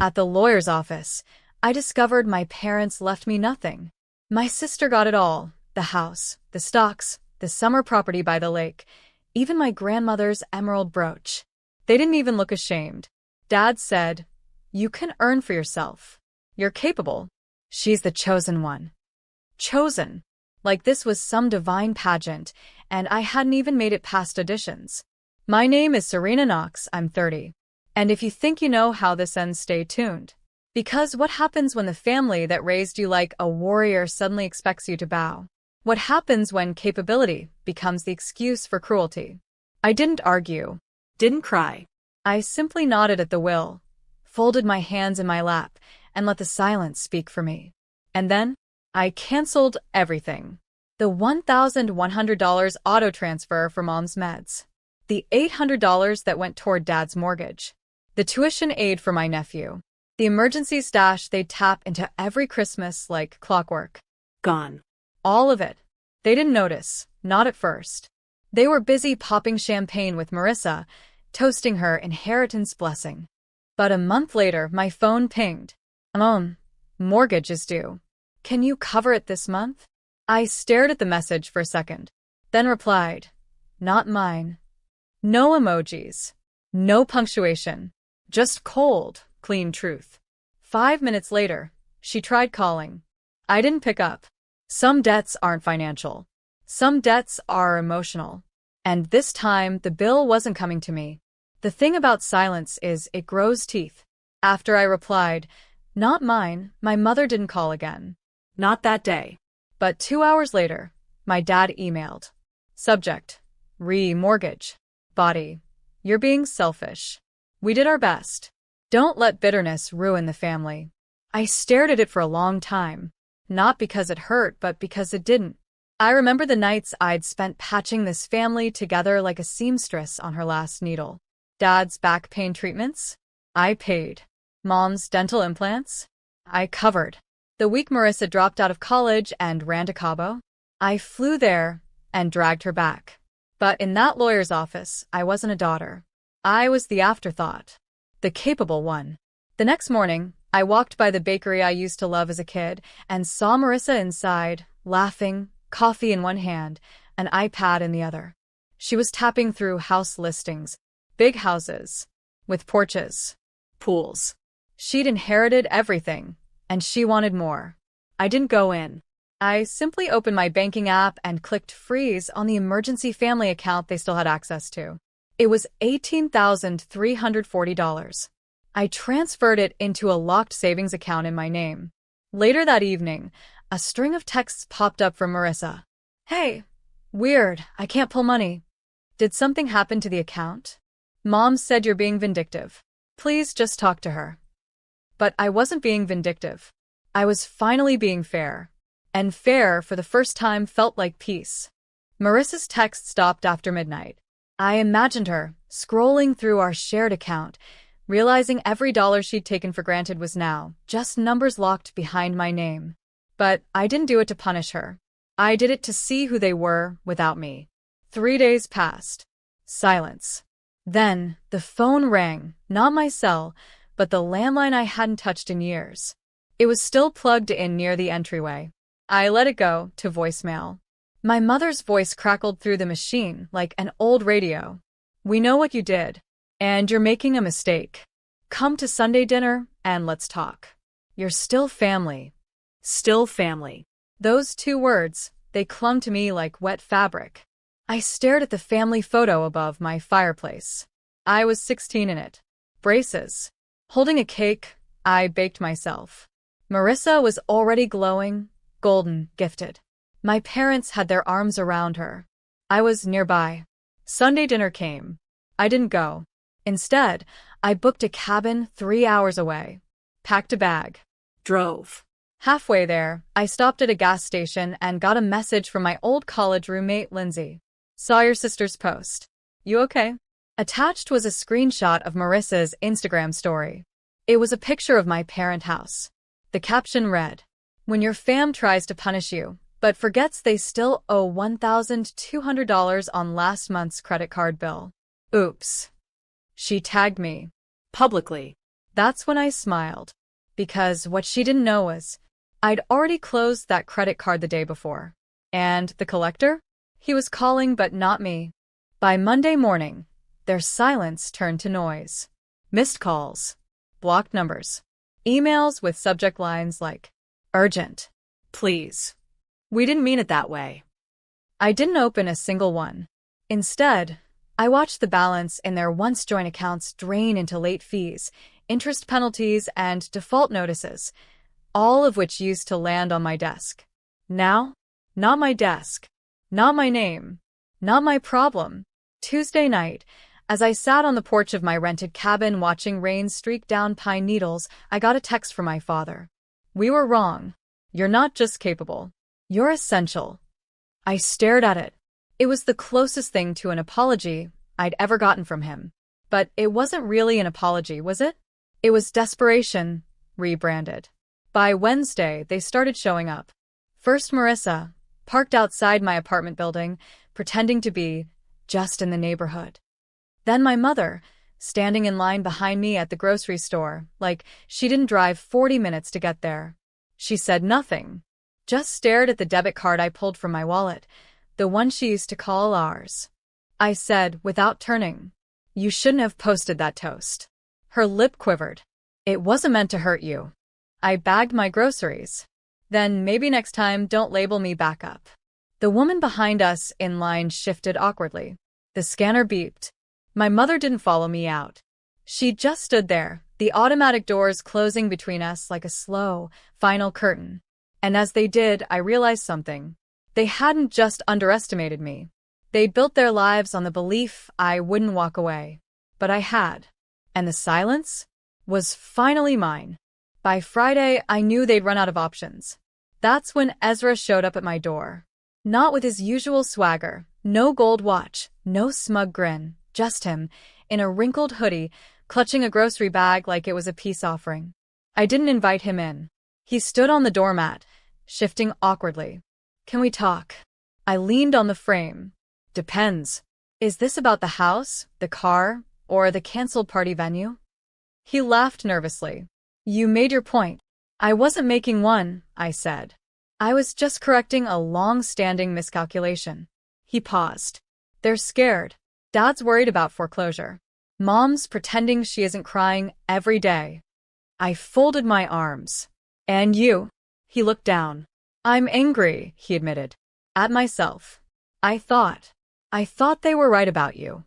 At the lawyer's office, I discovered my parents left me nothing. My sister got it all: the house, the stocks, the summer property by the lake, even my grandmother's emerald brooch. They didn't even look ashamed. Dad said, "You can earn for yourself. You're capable. She's the chosen one." Chosen. Like this was some divine pageant, and I hadn't even made it past auditions. My name is Serena Knox, I'm 30. And if you think you know how this ends, stay tuned. Because what happens when the family that raised you like a warrior suddenly expects you to bow? What happens when capability becomes the excuse for cruelty? I didn't argue, didn't cry. I simply nodded at the will, folded my hands in my lap, and let the silence speak for me. And then, I canceled everything. The $1,100 auto transfer for Mom's meds. The $800 that went toward Dad's mortgage. The tuition aid for my nephew. The emergency stash they'd tap into every Christmas like clockwork. Gone. All of it. They didn't notice, not at first. They were busy popping champagne with Marissa, toasting her inheritance blessing. But a month later, my phone pinged. Mortgage is due. Can you cover it this month? I stared at the message for a second, then replied, "Not mine." No emojis. No punctuation. Just cold, clean truth. 5 minutes later, she tried calling. I didn't pick up. Some debts aren't financial. Some debts are emotional. And this time, the bill wasn't coming to me. The thing about silence is it grows teeth. After I replied, "Not mine," my mother didn't call again. Not that day. But 2 hours later, my dad emailed. Subject: re-mortgage. Body: you're being selfish. We did our best. Don't let bitterness ruin the family. I stared at it for a long time. Not because it hurt, but because it didn't. I remember the nights I'd spent patching this family together like a seamstress on her last needle. Dad's back pain treatments? I paid. Mom's dental implants? I covered. The week Marissa dropped out of college and ran to Cabo, I flew there and dragged her back. But in that lawyer's office, I wasn't a daughter. I was the afterthought. The capable one. The next morning, I walked by the bakery I used to love as a kid and saw Marissa inside, laughing, coffee in one hand, an iPad in the other. She was tapping through house listings, big houses, with porches, pools. She'd inherited everything, and she wanted more. I didn't go in. I simply opened my banking app and clicked freeze on the emergency family account they still had access to. It was $18,340. I transferred it into a locked savings account in my name. Later that evening, a string of texts popped up from Marissa. "Hey, weird, I can't pull money. Did something happen to the account? Mom said you're being vindictive. Please just talk to her." But I wasn't being vindictive. I was finally being fair. And fair, for the first time, felt like peace. Marissa's text stopped after midnight. I imagined her, scrolling through our shared account, realizing every dollar she'd taken for granted was now just numbers locked behind my name. But I didn't do it to punish her. I did it to see who they were without me. 3 days passed. Silence. Then, the phone rang, not my cell, but the landline I hadn't touched in years. It was still plugged in near the entryway. I let it go to voicemail. My mother's voice crackled through the machine like an old radio. "We know what you did, and you're making a mistake. Come to Sunday dinner, and let's talk. You're still family." Still family. Those 2 words, they clung to me like wet fabric. I stared at the family photo above my fireplace. I was 16 in it. Braces. Holding a cake I baked myself. Marissa was already glowing, golden, gifted. My parents had their arms around her. I was nearby. Sunday dinner came. I didn't go. Instead, I booked a cabin 3 hours away. Packed a bag. Drove. Halfway there, I stopped at a gas station and got a message from my old college roommate, Lindsay. "Saw your sister's post. You okay?" Attached was a screenshot of Marissa's Instagram story. It was a picture of my parent house. The caption read, "When your fam tries to punish you, but forgets they still owe $1,200 on last month's credit card bill. Oops." She tagged me. Publicly. That's when I smiled. Because what she didn't know was, I'd already closed that credit card the day before. And the collector? He was calling, but not me. By Monday morning, their silence turned to noise. Missed calls, blocked numbers, emails with subject lines like, urgent, please. We didn't mean it that way. I didn't open a single one. Instead, I watched the balance in their once joint accounts drain into late fees, interest penalties, and default notices, all of which used to land on my desk. Now, not my desk, not my name, not my problem. Tuesday night, as I sat on the porch of my rented cabin watching rain streak down pine needles, I got a text from my father. We were wrong. You're not just capable. You're essential. I stared at it. It was the closest thing to an apology I'd ever gotten from him. But it wasn't really an apology, was it? It was desperation, rebranded. By Wednesday, they started showing up. First Marissa, parked outside my apartment building, pretending to be just in the neighborhood. Then my mother, standing in line behind me at the grocery store, like she didn't drive 40 minutes to get there. She said nothing, just stared at the debit card I pulled from my wallet, the one she used to call ours. I said, without turning, "You shouldn't have posted that toast." Her lip quivered. "It wasn't meant to hurt you." I bagged my groceries. "Then maybe next time don't label me backup." The woman behind us in line shifted awkwardly. The scanner beeped. My mother didn't follow me out. She just stood there, the automatic doors closing between us like a slow, final curtain. And as they did, I realized something. They hadn't just underestimated me. They'd built their lives on the belief I wouldn't walk away. But I had. And the silence was finally mine. By Friday, I knew they'd run out of options. That's when Ezra showed up at my door. Not with his usual swagger, no gold watch, no smug grin, just him, in a wrinkled hoodie, clutching a grocery bag like it was a peace offering. I didn't invite him in. He stood on the doormat, shifting awkwardly. "Can we talk?" I leaned on the frame. "Depends. Is this about the house, the car, or the canceled party venue?" He laughed nervously. "You made your point." "I wasn't making one," I said. "I was just correcting a long-standing miscalculation." He paused. "They're scared. Dad's worried about foreclosure. Mom's pretending she isn't crying every day." I folded my arms. "And you?" He looked down. "I'm angry," he admitted. "At myself. I thought they were right about you."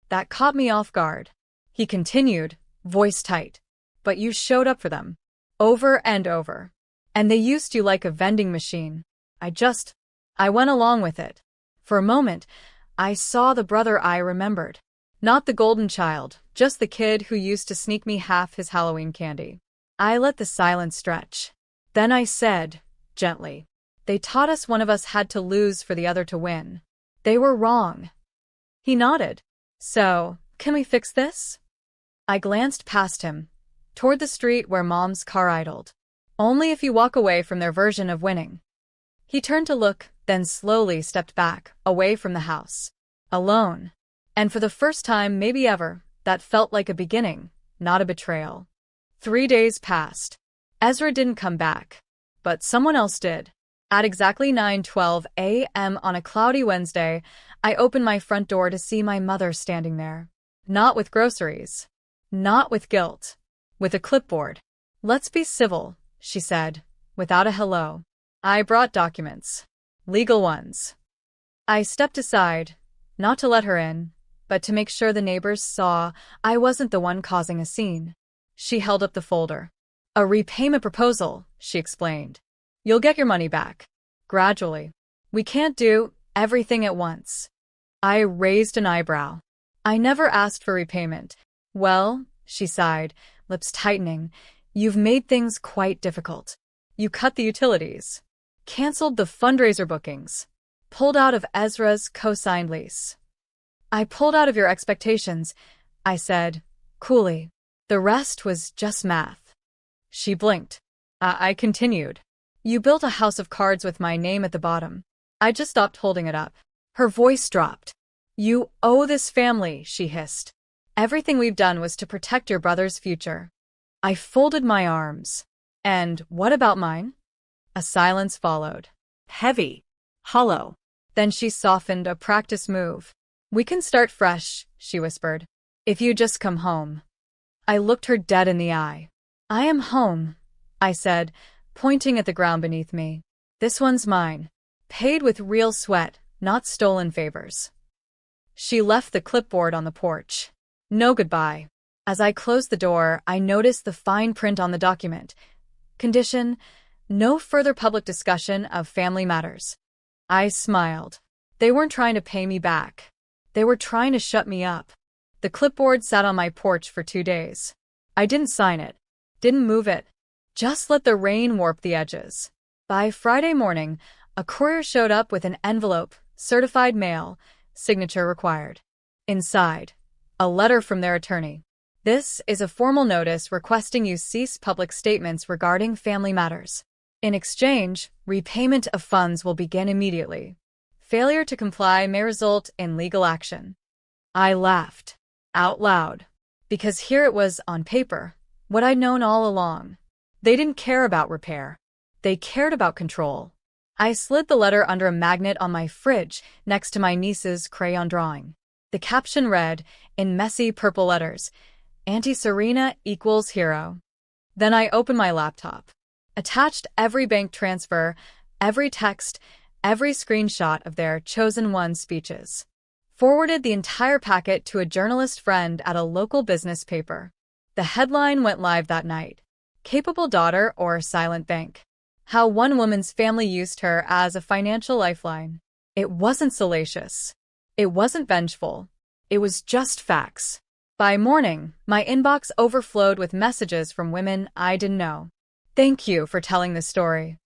That caught me off guard. He continued, voice tight. "But you showed up for them. Over and over. And they used you like a vending machine. I went along with it." For a moment, I saw the brother I remembered. Not the golden child, just the kid who used to sneak me half his Halloween candy. I let the silence stretch. Then I said, gently, "They taught us one of us had to lose for the other to win. They were wrong." He nodded. "So, can we fix this?" I glanced past him, toward the street where Mom's car idled. "Only if you walk away from their version of winning." He turned to look, then slowly stepped back, away from the house. Alone. And for the first time, maybe ever, that felt like a beginning, not a betrayal. 3 days passed. Ezra didn't come back. But someone else did. At exactly 9:12 a.m. on a cloudy Wednesday, I opened my front door to see my mother standing there. Not with groceries. Not with guilt. With a clipboard. "Let's be civil," she said, without a hello. "I brought documents. Legal ones." I stepped aside, not to let her in, but to make sure the neighbors saw I wasn't the one causing a scene. She held up the folder. "A repayment proposal," she explained. "You'll get your money back. Gradually. We can't do everything at once." I raised an eyebrow. "I never asked for repayment." "Well," she sighed, lips tightening, "you've made things quite difficult. You cut the utilities. Canceled the fundraiser bookings. Pulled out of Ezra's co-signed lease." "I pulled out of your expectations," I said, coolly. "The rest was just math." She blinked. I continued. "You built a house of cards with my name at the bottom. I just stopped holding it up." Her voice dropped. "You owe this family," she hissed. "Everything we've done was to protect your brother's future." I folded my arms. And what about mine? A silence followed. Heavy. Hollow. Then she softened, a practice move. We can start fresh, she whispered. If you just come home. I looked her dead in the eye. I am home, I said, pointing at the ground beneath me. This one's mine. Paid with real sweat, not stolen favors. She left the clipboard on the porch. No goodbye. As I closed the door, I noticed the fine print on the document. Condition: no further public discussion of family matters. I smiled. They weren't trying to pay me back. They were trying to shut me up. The clipboard sat on my porch for 2 days. I didn't sign it. Didn't move it. Just let the rain warp the edges. By Friday morning, a courier showed up with an envelope, certified mail, signature required. Inside, a letter from their attorney. This is a formal notice requesting you cease public statements regarding family matters. In exchange, repayment of funds will begin immediately. Failure to comply may result in legal action. I laughed. Out loud. Because here it was on paper, what I'd known all along. They didn't care about repair. They cared about control. I slid the letter under a magnet on my fridge next to my niece's crayon drawing. The caption read, in messy purple letters, Auntie Serena equals hero. Then I opened my laptop. Attached every bank transfer, every text, every screenshot of their chosen one speeches. Forwarded the entire packet to a journalist friend at a local business paper. The headline went live that night. Capable daughter or silent bank. How one woman's family used her as a financial lifeline. It wasn't salacious. It wasn't vengeful. It was just facts. By morning, my inbox overflowed with messages from women I didn't know. Thank you for telling this story.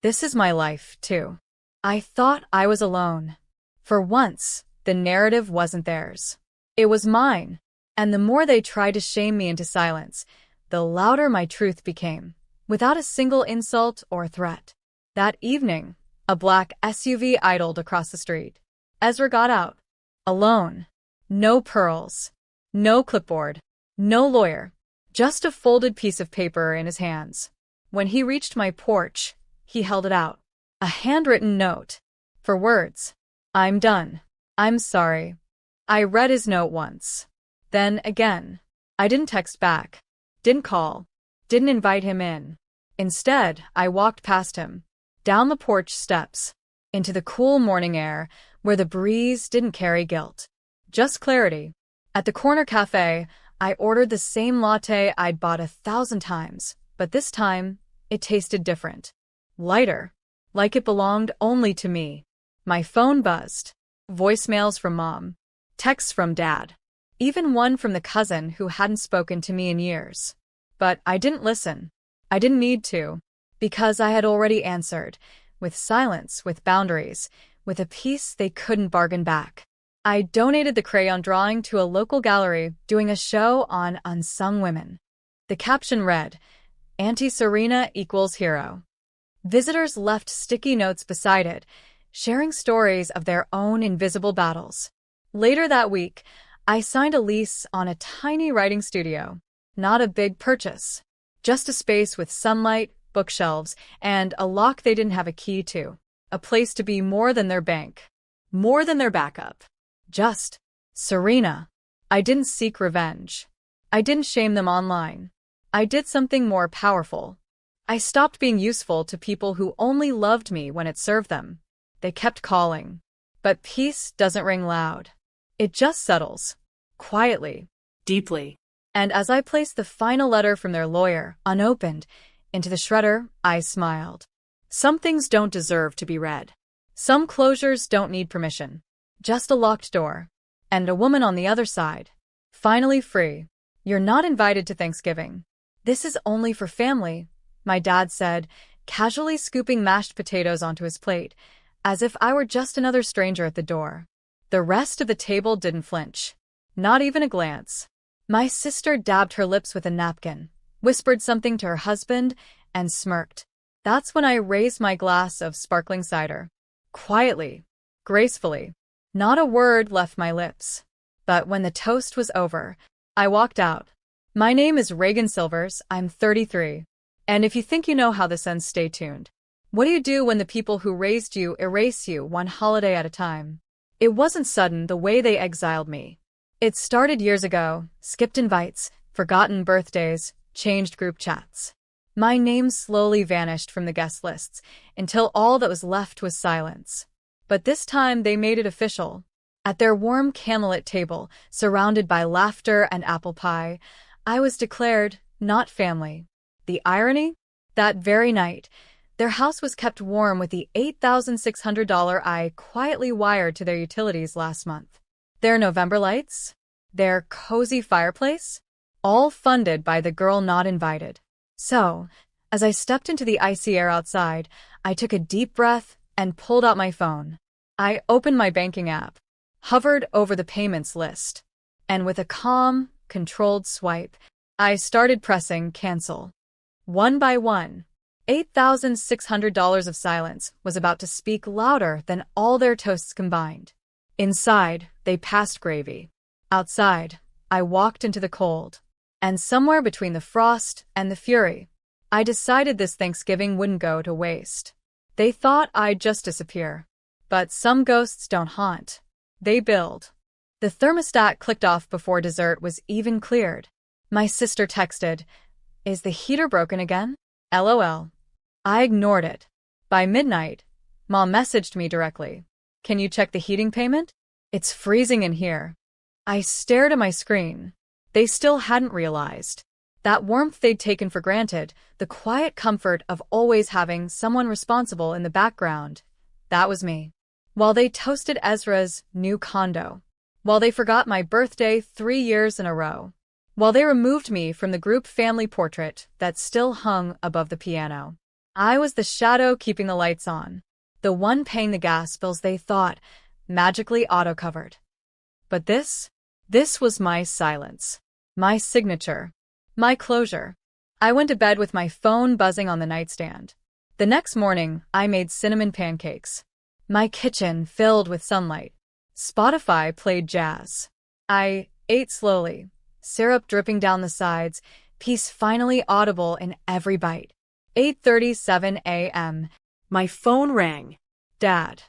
This is my life, too. I thought I was alone. For once, the narrative wasn't theirs. It was mine. And the more they tried to shame me into silence, the louder my truth became, without a single insult or threat. That evening, a black SUV idled across the street. Ezra got out. Alone. No pearls. No clipboard. No lawyer. Just a folded piece of paper in his hands. When he reached my porch, he held it out. A handwritten note. For words. I'm done. I'm sorry. I read his note once. Then again. I didn't text back. Didn't call. Didn't invite him in. Instead, I walked past him. Down the porch steps. Into the cool morning air, where the breeze didn't carry guilt. Just clarity. At the corner cafe, I ordered the same latte I'd bought 1,000 times, but this time, it tasted different. Lighter. Like it belonged only to me. My phone buzzed. Voicemails from Mom. Texts from Dad. Even one from the cousin who hadn't spoken to me in years. But I didn't listen. I didn't need to. Because I had already answered. With silence, with boundaries, with a peace they couldn't bargain back. I donated the crayon drawing to a local gallery doing a show on unsung women. The caption read, Auntie Serena equals hero. Visitors left sticky notes beside it, sharing stories of their own invisible battles. Later that week, I signed a lease on a tiny writing studio. Not a big purchase. Just a space with sunlight, bookshelves, and a lock they didn't have a key to. A place to be more than their bank. More than their backup. Just Serena. I didn't seek revenge. I didn't shame them online. I did something more powerful. I stopped being useful to people who only loved me when it served them. They kept calling. But peace doesn't ring loud. It just settles. Quietly. Deeply. And as I placed the final letter from their lawyer, unopened, into the shredder, I smiled. Some things don't deserve to be read. Some closures don't need permission. Just a locked door. And a woman on the other side. Finally free. You're not invited to Thanksgiving. This is only for family, my dad said, casually scooping mashed potatoes onto his plate, as if I were just another stranger at the door. The rest of the table didn't flinch. Not even a glance. My sister dabbed her lips with a napkin, whispered something to her husband, and smirked. That's when I raised my glass of sparkling cider. Quietly. Gracefully. Not a word left my lips. But when the toast was over, I walked out. My name is Reagan Silvers, I'm 33. And if you think you know how this ends, stay tuned. What do you do when the people who raised you erase you one holiday at a time? It wasn't sudden the way they exiled me. It started years ago, skipped invites, forgotten birthdays, changed group chats. My name slowly vanished from the guest lists until all that was left was silence. But this time they made it official. At their warm candlelit table, surrounded by laughter and apple pie, I was declared not family. The irony? That very night, their house was kept warm with the $8,600 I quietly wired to their utilities last month. Their November lights? Their cozy fireplace? All funded by the girl not invited. So, as I stepped into the icy air outside, I took a deep breath and pulled out my phone. I opened my banking app, hovered over the payments list, and with a calm, controlled swipe, I started pressing cancel. One by one, $8,600 of silence was about to speak louder than all their toasts combined. Inside, they passed gravy. Outside, I walked into the cold. And somewhere between the frost and the fury, I decided this Thanksgiving wouldn't go to waste. They thought I'd just disappear. But some ghosts don't haunt. They build. The thermostat clicked off before dessert was even cleared. My sister texted, "Is the heater broken again?" LOL. I ignored it. By midnight, Mom messaged me directly. "Can you check the heating payment? It's freezing in here." I stared at my screen. They still hadn't realized. That warmth they'd taken for granted, the quiet comfort of always having someone responsible in the background, that was me. While they toasted Ezra's new condo. While they forgot my birthday 3 years in a row. While they removed me from the group family portrait that still hung above the piano. I was the shadow keeping the lights on. The one paying the gas bills they thought magically auto-covered. But this was my silence. My signature. My closure. I went to bed with my phone buzzing on the nightstand. The next morning, I made cinnamon pancakes. My kitchen filled with sunlight. Spotify played jazz. I ate slowly, syrup dripping down the sides, peace finally audible in every bite. 8:37 a.m. My phone rang. Dad.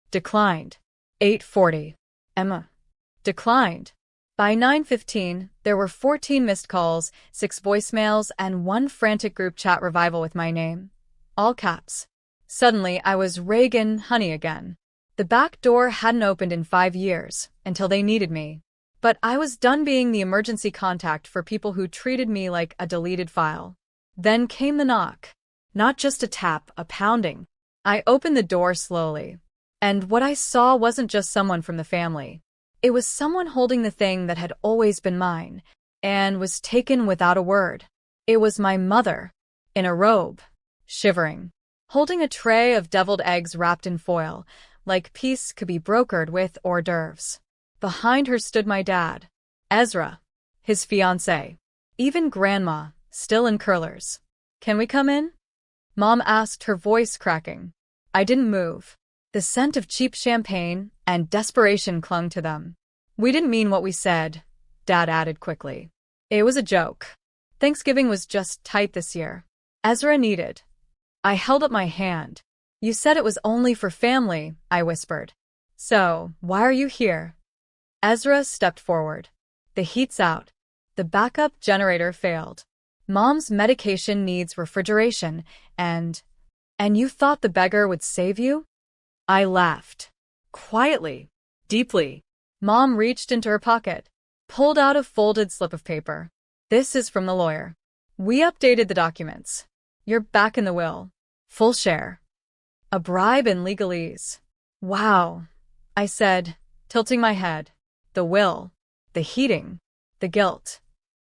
Declined. 8:40. Emma. Declined. By 9:15, there were 14 missed calls, 6 voicemails, and 1 frantic group chat revival with my name. All caps. Suddenly, I was Reagan Honey again. The back door hadn't opened in 5 years, until they needed me. But I was done being the emergency contact for people who treated me like a deleted file. Then came the knock. Not just a tap, a pounding. I opened the door slowly. And what I saw wasn't just someone from the family. It was someone holding the thing that had always been mine, and was taken without a word. It was my mother, in a robe, shivering, holding a tray of deviled eggs wrapped in foil, like peace could be brokered with hors d'oeuvres. Behind her stood my dad, Ezra, his fiancé, even Grandma, still in curlers. "Can we come in?" Mom asked, her voice cracking. I didn't move. The scent of cheap champagne and desperation clung to them. "We didn't mean what we said," Dad added quickly. "It was a joke. Thanksgiving was just tight this year." Ezra needed. I held up my hand. "You said it was only for family," I whispered. "So, why are you here?" Ezra stepped forward. "The heat's out. The backup generator failed. Mom's medication needs refrigeration, and you thought the beggar would save you?" I laughed. Quietly, deeply. Mom reached into her pocket, pulled out a folded slip of paper. "This is from the lawyer. We updated the documents. You're back in the will. Full share. A bribe in legalese." "Wow," I said, tilting my head. The will, the heating, the guilt.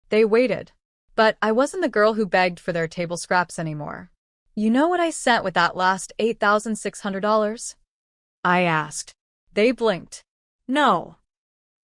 They waited. But I wasn't the girl who begged for their table scraps anymore. "You know what I sent with that last $8,600? I asked. They blinked. "No."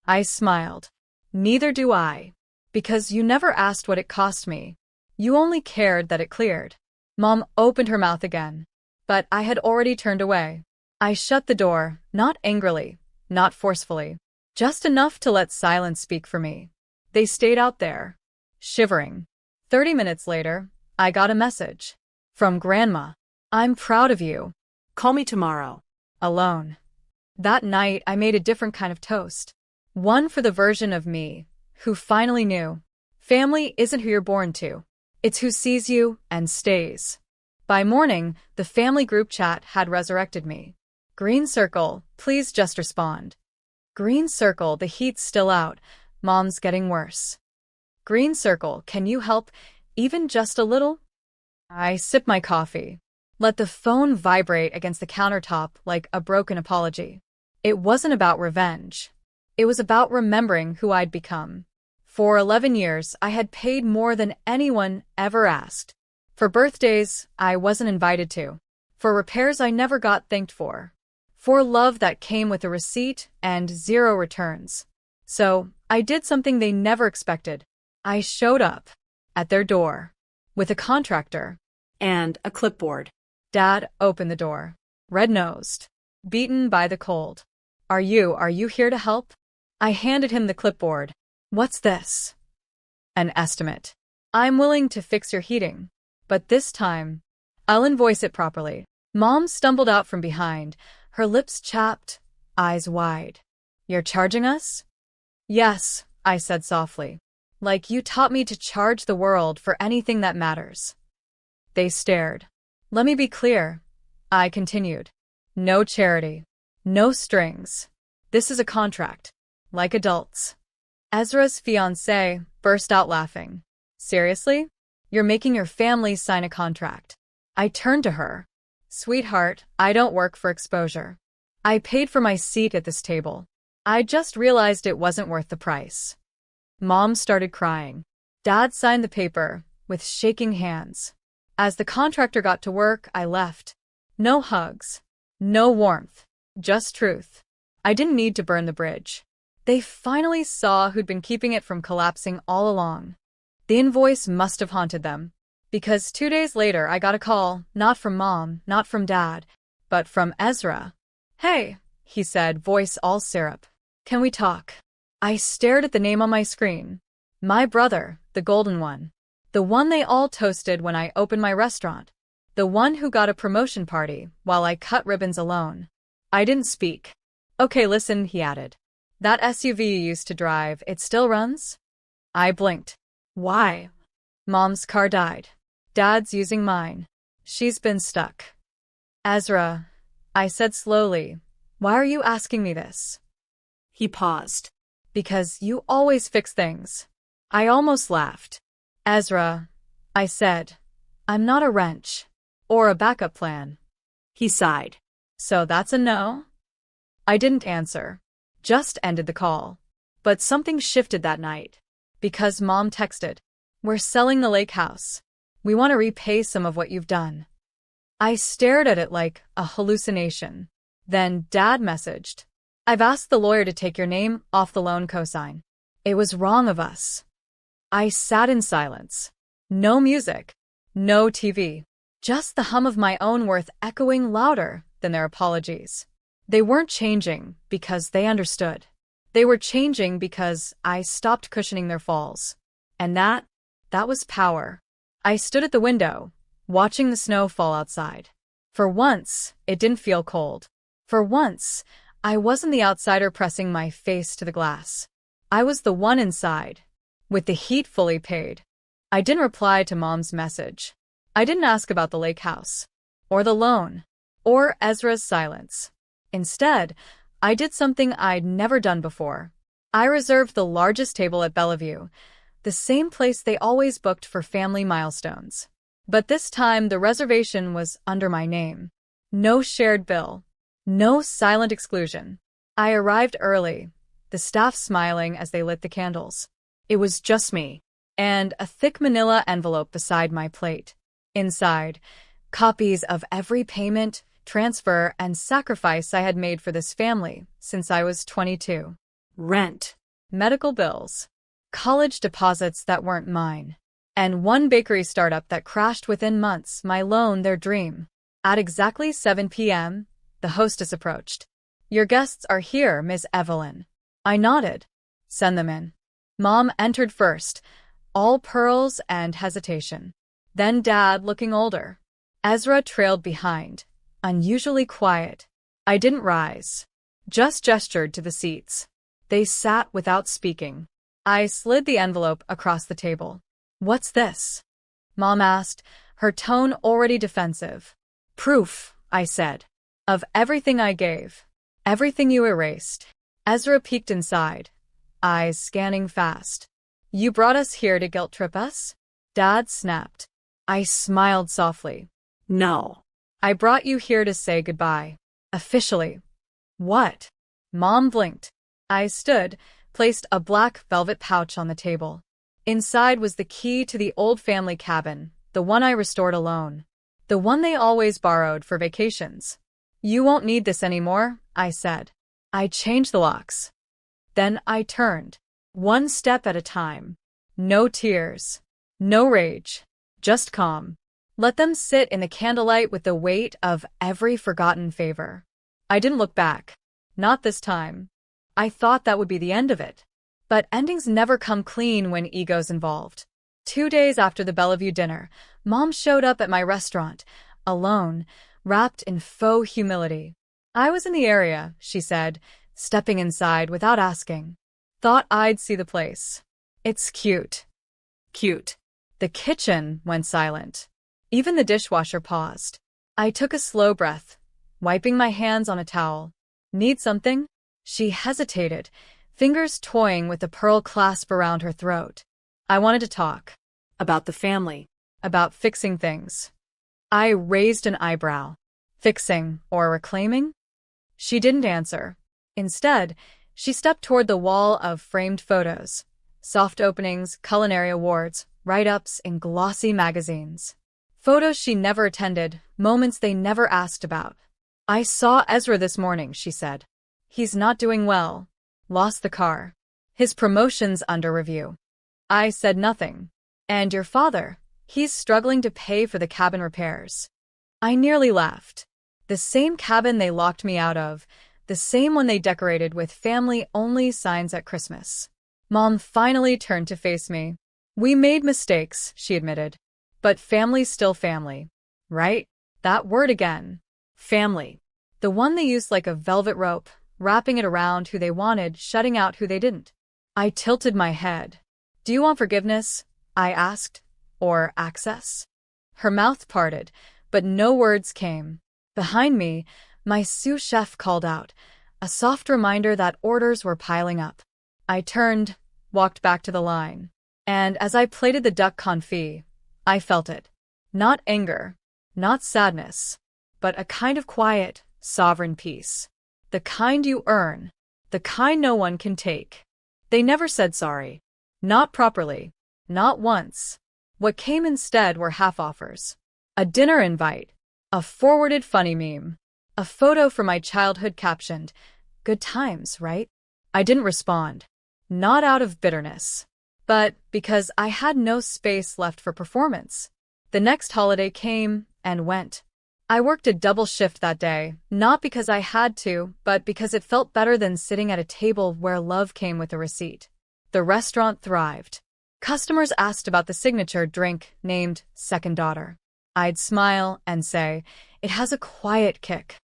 I smiled. "Neither do I. Because you never asked what it cost me. You only cared that it cleared." Mom opened her mouth again. But I had already turned away. I shut the door, not angrily, not forcefully. Just enough to let silence speak for me. They stayed out there. shivering. 30 minutes later, I got a message. From Grandma. I'm proud of you. Call me tomorrow. Alone. That night, I made a different kind of toast. One for the version of me who finally knew. Family isn't who you're born to. It's who sees you and stays. By morning, the family group chat had resurrected me. Green circle, please just respond. Green circle, the heat's still out. Mom's getting worse. Green circle, can you help, even just a little? I sip my coffee. Let the phone vibrate against the countertop like a broken apology. It wasn't about revenge. It was about remembering who I'd become. For 11 years, I had paid more than anyone ever asked. For birthdays, I wasn't invited to. For repairs I never got thanked for. For love that came with a receipt and 0 returns. So, I did something they never expected. I showed up at their door with a contractor And a clipboard. Dad opened the door, red-nosed, beaten by the cold. Are you here to help? I handed him the clipboard. What's this? An estimate. I'm willing to fix your heating. But this time, I'll invoice it properly. Mom stumbled out from behind, her lips chapped, eyes wide. You're charging us? Yes, I said softly. Like you taught me to charge the world for anything that matters. They stared. Let me be clear, I continued. No charity. No strings. This is a contract. Like adults. Ezra's fiancée burst out laughing. Seriously? You're making your family sign a contract. I turned to her. Sweetheart, I don't work for exposure. I paid for my seat at this table. I just realized it wasn't worth the price. Mom started crying. Dad signed the paper, with shaking hands. As the contractor got to work, I left. No hugs. No warmth. Just truth. I didn't need to burn the bridge. They finally saw who'd been keeping it from collapsing all along. The invoice must have haunted them. Because 2 days later, I got a call, not from Mom, not from Dad, but from Ezra. Hey, he said, voice all syrup. Can we talk? I stared at the name on my screen. My brother, the golden one. The one they all toasted when I opened my restaurant. The one who got a promotion party while I cut ribbons alone. I didn't speak. Okay, listen, he added. That SUV you used to drive, it still runs? I blinked. Why? Mom's car died. Dad's using mine. She's been stuck. Ezra, I said slowly, why are you asking me this? He paused. Because you always fix things. I almost laughed. Ezra, I said, I'm not a wrench. Or a backup plan. He sighed. So that's a no? I didn't answer. Just ended the call. But something shifted that night. Because Mom texted, we're selling the lake house. We want to repay some of what you've done. I stared at it like a hallucination. Then Dad messaged, I've asked the lawyer to take your name off the loan cosign. It was wrong of us. I sat in silence. No music. No TV. Just the hum of my own worth echoing louder than their apologies. They weren't changing because they understood. They were changing because I stopped cushioning their falls. And that was power. I stood at the window, watching the snow fall outside. For once, it didn't feel cold. For once, I wasn't the outsider pressing my face to the glass. I was the one inside, with the heat fully paid. I didn't reply to Mom's message. I didn't ask about the lake house, or the loan, or Ezra's silence. Instead, I did something I'd never done before. I reserved the largest table at Bellevue, the same place they always booked for family milestones. But this time, the reservation was under my name. No shared bill. No silent exclusion. I arrived early, the staff smiling as they lit the candles. It was just me, and a thick manila envelope beside my plate. Inside, copies of every payment, transfer, and sacrifice I had made for this family since I was 22. Rent. Medical bills. College deposits that weren't mine. And one bakery startup that crashed within months, my loan, their dream. At exactly 7 p.m., the hostess approached. Your guests are here, Miss Evelyn. I nodded. Send them in. Mom entered first, all pearls and hesitation. Then Dad, looking older. Ezra trailed behind, unusually quiet. I didn't rise, just gestured to the seats. They sat without speaking. I slid the envelope across the table. "What's this?" Mom asked, her tone already defensive. "Proof," I said, "of everything I gave. Everything you erased." Ezra peeked inside, eyes scanning fast. "You brought us here to guilt-trip us?" Dad snapped. I smiled softly. No. "I brought you here to say goodbye. Officially." "What?" Mom blinked. I stood, placed a black velvet pouch on the table. Inside was the key to the old family cabin, the one I restored alone. The one they always borrowed for vacations. "You won't need this anymore," I said. I changed the locks. Then I turned, one step at a time. No tears. No rage. Just calm. Let them sit in the candlelight with the weight of every forgotten favor. I didn't look back. Not this time. I thought that would be the end of it. But endings never come clean when ego's involved. 2 days after the Bellevue dinner, Mom showed up at my restaurant, alone, wrapped in faux humility. "I was in the area," she said, stepping inside without asking. "Thought I'd see the place. It's cute." Cute. The kitchen went silent. Even the dishwasher paused. I took a slow breath, wiping my hands on a towel. "Need something?" She hesitated, fingers toying with the pearl clasp around her throat. I wanted to talk. About the family. About fixing things. I raised an eyebrow. Fixing or reclaiming? She didn't answer. Instead, she stepped toward the wall of framed photos. Soft openings, culinary awards, write-ups in glossy magazines. Photos she never attended, moments they never asked about. "I saw Ezra this morning," she said. "He's not doing well. Lost the car. His promotion's under review." I said nothing. "And your father? He's struggling to pay for the cabin repairs." I nearly laughed. The same cabin they locked me out of, the same one they decorated with family-only signs at Christmas. Mom finally turned to face me. "We made mistakes," she admitted. "But family's still family. Right?" That word again. Family. The one they used like a velvet rope, wrapping it around who they wanted, shutting out who they didn't. I tilted my head. "Do you want forgiveness?" I asked. "Or access?" Her mouth parted, but no words came. Behind me, my sous chef called out, a soft reminder that orders were piling up. I turned, walked back to the line. And as I plated the duck confit, I felt it. Not anger, not sadness, but a kind of quiet, sovereign peace. The kind you earn, the kind no one can take. They never said sorry. Not properly. Not once. What came instead were half-offers. A dinner invite. A forwarded funny meme. A photo from my childhood captioned, "Good times, right?" I didn't respond. Not out of bitterness, but because I had no space left for performance. The next holiday came and went. I worked a double shift that day, not because I had to, but because it felt better than sitting at a table where love came with a receipt. The restaurant thrived. Customers asked about the signature drink named Second Daughter. I'd smile and say, "It has a quiet kick."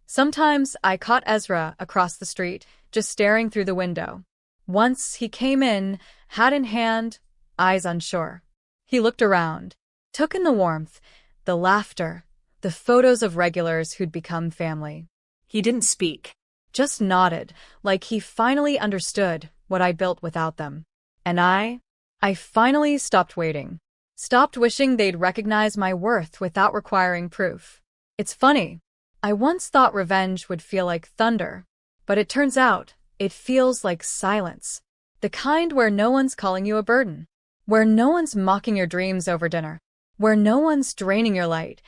Sometimes I caught Ezra across the street, just staring through the window. Once he came in, hat in hand, eyes unsure. He looked around, took in the warmth, the laughter, the photos of regulars who'd become family. He didn't speak. Just nodded, like he finally understood what I built without them. And I finally stopped waiting. Stopped wishing they'd recognize my worth without requiring proof. It's funny. I once thought revenge would feel like thunder, but it turns out it feels like silence. The kind where no one's calling you a burden, where no one's mocking your dreams over dinner, where no one's draining your light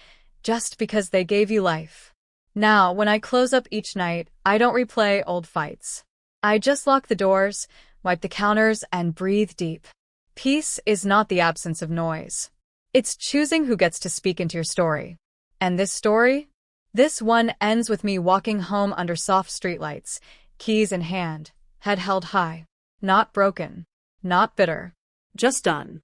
just because they gave you life. Now, when I close up each night, I don't replay old fights. I just lock the doors, wipe the counters, and breathe deep. Peace is not the absence of noise. It's choosing who gets to speak into your story. And this story? This one ends with me walking home under soft streetlights, keys in hand, head held high. Not broken. Not bitter. Just done.